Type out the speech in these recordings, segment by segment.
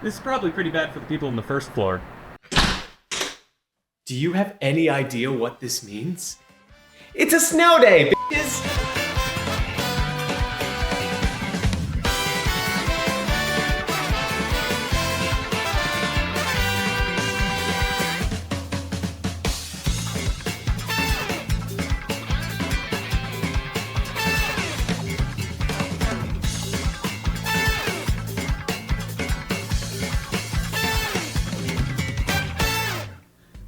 This is probably pretty bad for the people on the first floor. Do you have any idea what this means? It's a snow day, bitches!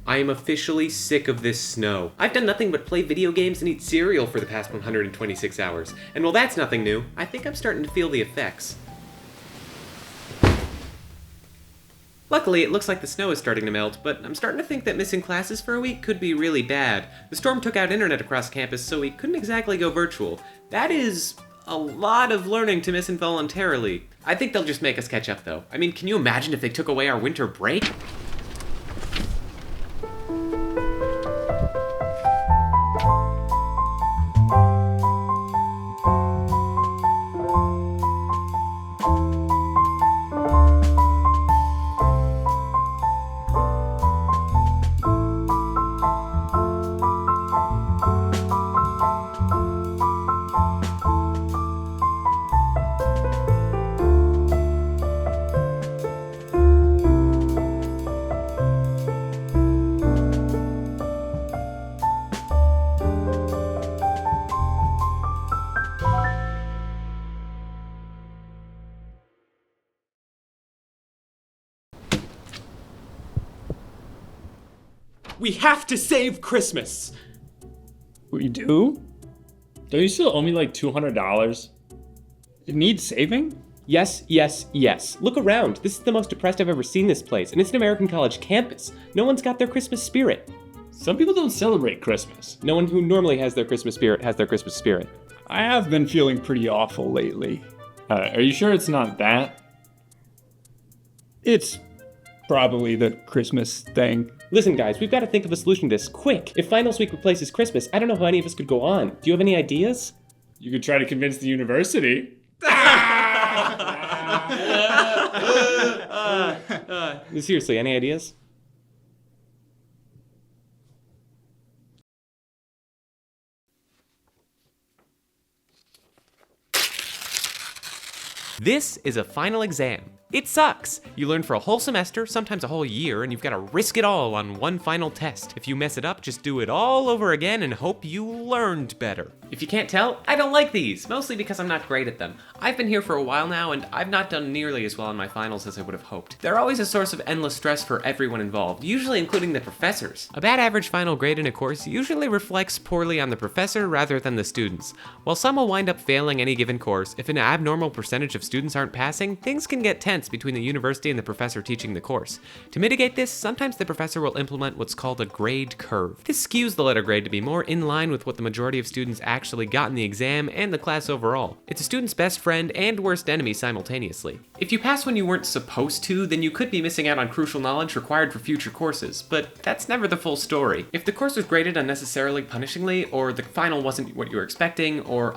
I am officially sick of this snow. I've done nothing but play video games and eat cereal for the past 126 hours. And while that's nothing new, I think I'm starting to feel the effects. Luckily, it looks like the snow is starting to melt, but I'm starting to think that missing classes for a week could be really bad. The storm took out internet across campus, so we couldn't exactly go virtual. That is a lot of learning to miss involuntarily. I think they'll just make us catch up, though. I mean, can you imagine if they took away our winter break? We have to save Christmas! We do? Don't you still owe me like $200? It needs saving? Yes, yes, yes. Look around. This is the most depressed I've ever seen this place, and it's an American college campus. No one's got their Christmas spirit. Some people don't celebrate Christmas. No one who normally has their Christmas spirit has their Christmas spirit. I have been feeling pretty awful lately. Are you sure it's not that? It's probably the Christmas thing. Listen, guys, we've got to think of a solution to this, quick. If finals week replaces Christmas, I don't know how any of us could go on. Do you have any ideas? You could try to convince the university. Seriously, any ideas? This is a final exam. It sucks. You learn for a whole semester, sometimes a whole year, and you've got to risk it all on one final test. If you mess it up, just do it all over again and hope you learned better. If you can't tell, I don't like these, mostly because I'm not great at them. I've been here for a while now, and I've not done nearly as well on my finals as I would have hoped. They're always a source of endless stress for everyone involved, usually including the professors. A bad average final grade in a course usually reflects poorly on the professor rather than the students. While some will wind up failing any given course, if an abnormal percentage of students aren't passing, things can get tense between the university and the professor teaching the course. To mitigate this, sometimes the professor will implement what's called a grade curve. This skews the letter grade to be more in line with what the majority of students actually got in the exam and the class overall. It's a student's best friend and worst enemy simultaneously. If you pass when you weren't supposed to, then you could be missing out on crucial knowledge required for future courses, but that's never the full story. If the course was graded unnecessarily punishingly, or the final wasn't what you were expecting, or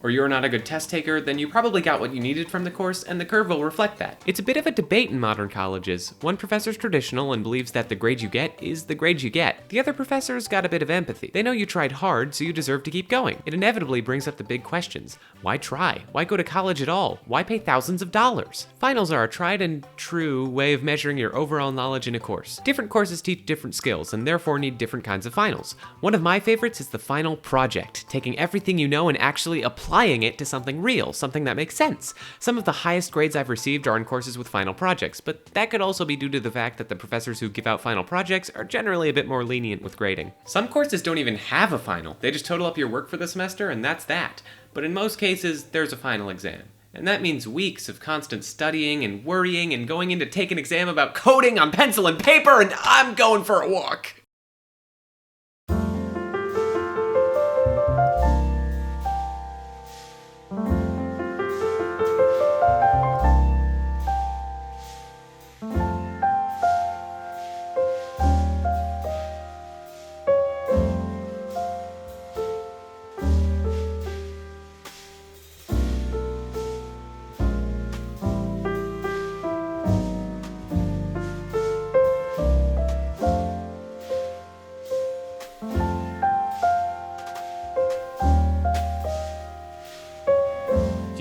you're not a good test taker, then you probably got what you needed from the course, and the curve will reflect that. It's a bit of a debate in modern colleges. One professor's traditional and believes that the grade you get is the grade you get. The other professor's got a bit of empathy. They know you tried hard, so you deserve to keep going. It inevitably brings up the big questions. Why try? Why go to college at all? Why pay thousands of dollars? Finals are a tried and true way of measuring your overall knowledge in a course. Different courses teach different skills, and therefore need different kinds of finals. One of my favorites is the final project, taking everything you know and actually applying it to something real, something that makes sense. Some of the highest grades I've received are in courses with final projects, but that could also be due to the fact that the professors who give out final projects are generally a bit more lenient with grading. Some courses don't even have a final. They just total up your work for the semester and that's that. But in most cases, there's a final exam. And that means weeks of constant studying and worrying and going in to take an exam about coding on pencil and paper, and I'm going for a walk.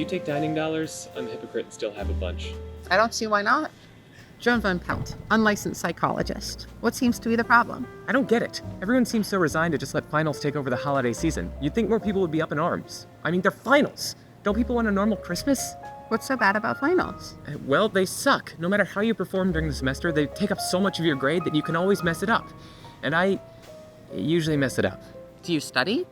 take dining dollars? I'm a hypocrite and still have a bunch. I don't see why not. Joan Van Pelt, unlicensed psychologist. What seems to be the problem? I don't get it. Everyone seems so resigned to just let finals take over the holiday season. You'd think more people would be up in arms. I mean, they're finals. Don't people want a normal Christmas? What's so bad about finals? Well, they suck. No matter how you perform during the semester, they take up so much of your grade that you can always mess it up. And I usually mess it up. Do you study?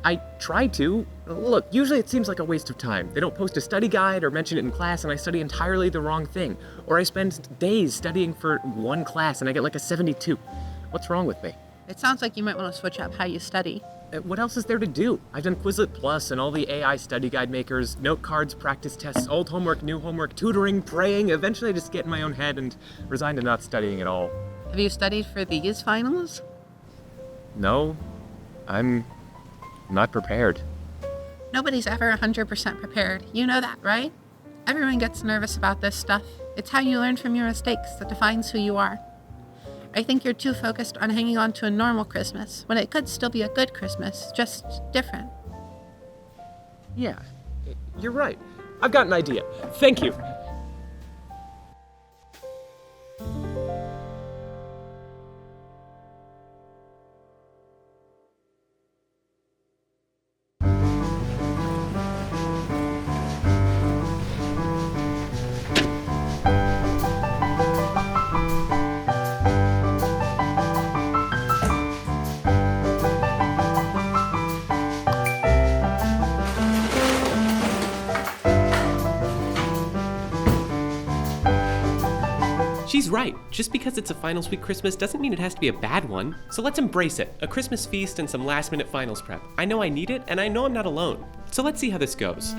I try to. Look, usually it seems like a waste of time. They don't post a study guide or mention it in class and I study entirely the wrong thing. Or I spend days studying for one class and I get like a 72. What's wrong with me? It sounds like you might want to switch up how you study. What else is there to do? I've done Quizlet Plus and all the AI study guide makers, note cards, practice tests, old homework, new homework, tutoring, praying. Eventually I just get in my own head and resign to not studying at all. Have you studied for these finals? No, I'm not prepared. Nobody's ever 100% prepared. You know that, right? Everyone gets nervous about this stuff. It's how you learn from your mistakes that defines who you are. I think you're too focused on hanging on to a normal Christmas, when it could still be a good Christmas, just different. Yeah, you're right. I've got an idea. Thank you. She's right. Just because it's a finals week Christmas doesn't mean it has to be a bad one. So let's embrace it. A Christmas feast and some last minute finals prep. I know I need it, and I know I'm not alone. So let's see how this goes.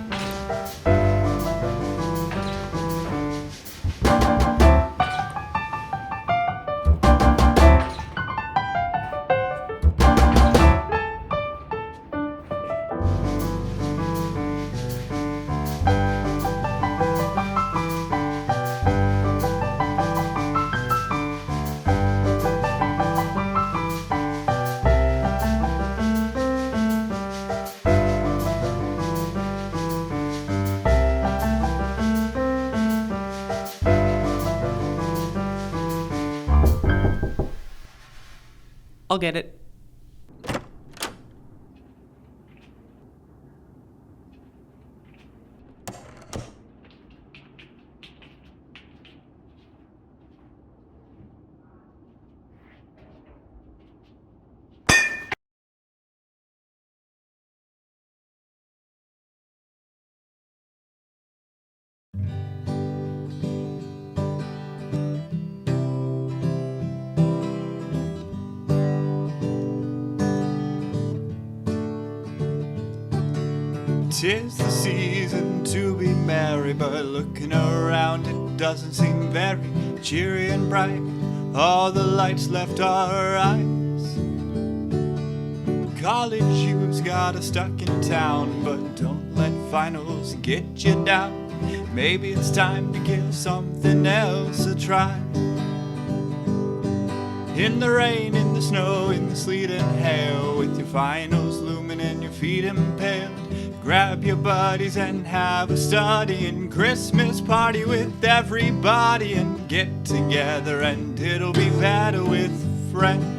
I'll get it. Tis the season to be merry, but looking around it doesn't seem very cheery and bright. All the lights left our eyes. College you's got us stuck in town, but don't let finals get you down. Maybe it's time to give something else a try. In the rain, in the snow, in the sleet and hail, with your finals looming and your feet impaled, grab your buddies and have a studying Christmas party with everybody and get together and it'll be better with friends.